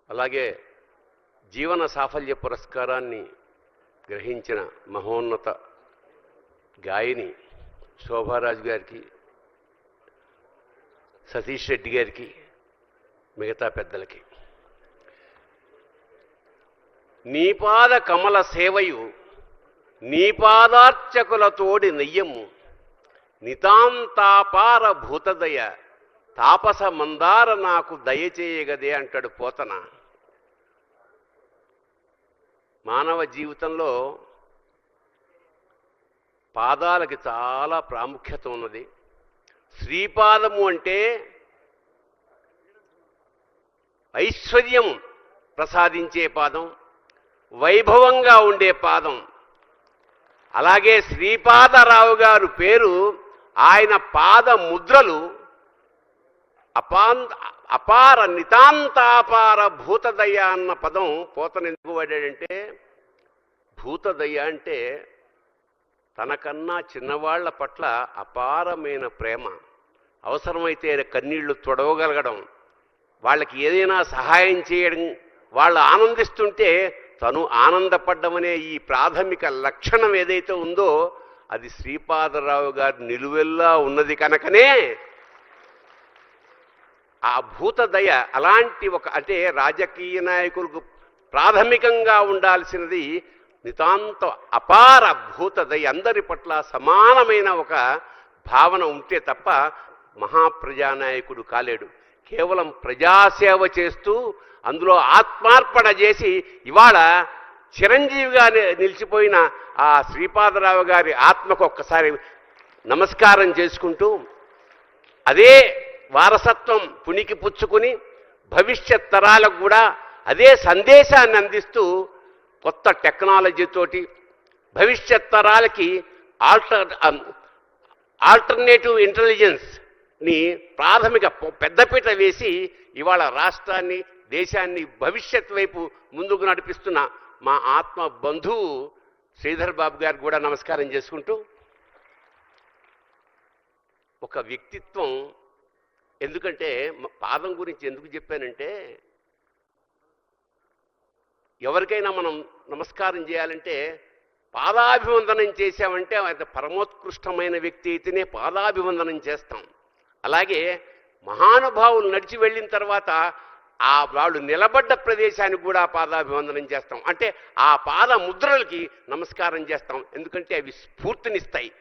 అలాగే జీవన సాఫల్య పురస్కారాన్ని గ్రహించిన మహోన్నత గాయని శోభారాజు గారికి, సతీష్ రెడ్డి గారికి, మిగతా పెద్దలకి, నీపాద కమల సేవయు నీపాదార్చకులతోడి నెయ్యము నితాంతాపార భూతదయ తాపస మందార నాకు దయచేయగదే అంటాడు పోతన. మానవ జీవితంలో పాదాలకి చాలా ప్రాముఖ్యత ఉన్నది. శ్రీపాదము అంటే ఐశ్వర్యం ప్రసాదించే పాదం, వైభవంగా ఉండే పాదం. అలాగే శ్రీపాదరావు గారు పేరు, ఆయన పాద ముద్రలు అపార నితాంతాపార భూతదయ అన్న పదం పోతన ఎందుకు వాడాడంటే, భూతదయ అంటే తనకన్నా చిన్నవాళ్ల పట్ల అపారమైన ప్రేమ, అవసరమైతే కన్నీళ్లు తొడవగలగడం, వాళ్ళకి ఏదైనా సహాయం చేయడం, వాళ్ళు ఆనందిస్తుంటే తను ఆనందపడ్డమనే ఈ ప్రాథమిక లక్షణం ఏదైతే ఉందో అది శ్రీపాదరావు గారు నిలువెల్లా ఉన్నది కనుకనే ఆ భూతదయ అలాంటి ఒక, అంటే రాజకీయ నాయకులకు ప్రాథమికంగా ఉండాల్సినది నితాంత అపార భూతదయ, అందరి పట్ల సమానమైన ఒక భావన ఉంటే తప్ప మహాప్రజానాయకుడు కాలేడు. కేవలం ప్రజాసేవ చేస్తూ అందులో ఆత్మార్పణ చేసి ఇవాళ చిరంజీవిగా నిలిచిపోయిన ఆ శ్రీపాదరావు గారి ఆత్మకు ఒక్కసారి నమస్కారం చేసుకుంటూ, అదే వారసత్వం పుణికి పుచ్చుకుని భవిష్యత్ తరాలకు కూడా అదే సందేశాన్ని అందిస్తూ కొత్త టెక్నాలజీతోటి భవిష్యత్ తరాలకి ఆల్టర్నేటివ్ ఇంటెలిజెన్స్ని ప్రాథమిక పెద్దపీట వేసి ఇవాళ రాష్ట్రాన్ని, దేశాన్ని భవిష్యత్ వైపు ముందుకు నడిపిస్తున్న మా ఆత్మ బంధువు శ్రీధర్ బాబు గారికి కూడా నమస్కారం చేసుకుంటూ, ఒక వ్యక్తిత్వం, ఎందుకంటే పాదం గురించి ఎందుకు చెప్పానంటే, ఎవరికైనా మనం నమస్కారం చేయాలంటే పాదాభివందనం చేశామంటే అది పరమోత్కృష్టమైన వ్యక్తి అయితేనే పాదాభివందనం చేస్తాం. అలాగే మహానుభావులు నడిచి వెళ్ళిన తర్వాత వాళ్ళు నిలబడ్డ ప్రదేశానికి కూడా పాదాభివందనం చేస్తాం. అంటే ఆ పాద ముద్రలకి నమస్కారం చేస్తాం, ఎందుకంటే అవి స్ఫూర్తినిస్తాయి.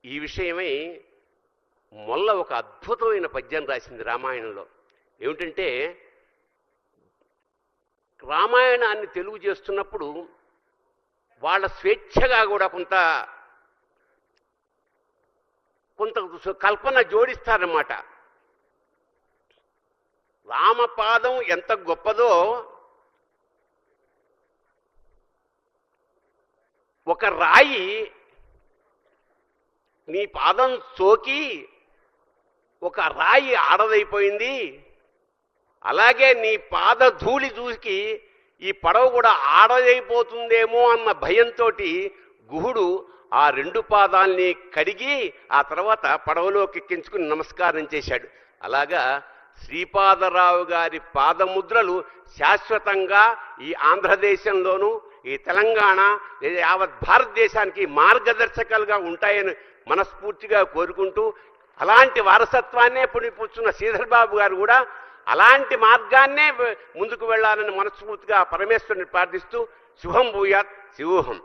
ఈ విషయమై మొల్ల ఒక అద్భుతమైన పద్యం రాసింది రామాయణంలో. ఏమిటంటే, రామాయణాన్ని తెలుగు చేస్తున్నప్పుడు వాళ్ళ స్వేచ్ఛగా కూడా కొంత కల్పన జోడిస్తారన్నమాట. రామపాదం ఎంత గొప్పదో, ఒక రాయి నీ పాదం సోకి ఒక రాయి ఆడదైపోయింది, అలాగే నీ పాద ధూళి దూకి ఈ పడవ కూడా ఆడదైపోతుందేమో అన్న భయంతో గుహుడు ఆ రెండు పాదాల్ని కడిగి ఆ తర్వాత పడవలోకి ఎక్కించుకుని నమస్కారం చేశాడు. అలాగా శ్రీపాదరావు గారి పాదముద్రలు శాశ్వతంగా ఈ ఆంధ్రదేశంలోనూ ఈ తెలంగాణ యావత్ భారతదేశానికి మార్గదర్శకాలుగా ఉంటాయని మనస్ఫూర్తిగా కోరుకుంటూ, అలాంటి వారసత్వాన్నే పుణిపుచ్చున్న శ్రీధర్ బాబు గారు కూడా అలాంటి మార్గాన్నే ముందుకు వెళ్ళాలని మనస్ఫూర్తిగా పరమేశ్వరుని ప్రార్థిస్తూ శుభం భూయాత్ శివోహం.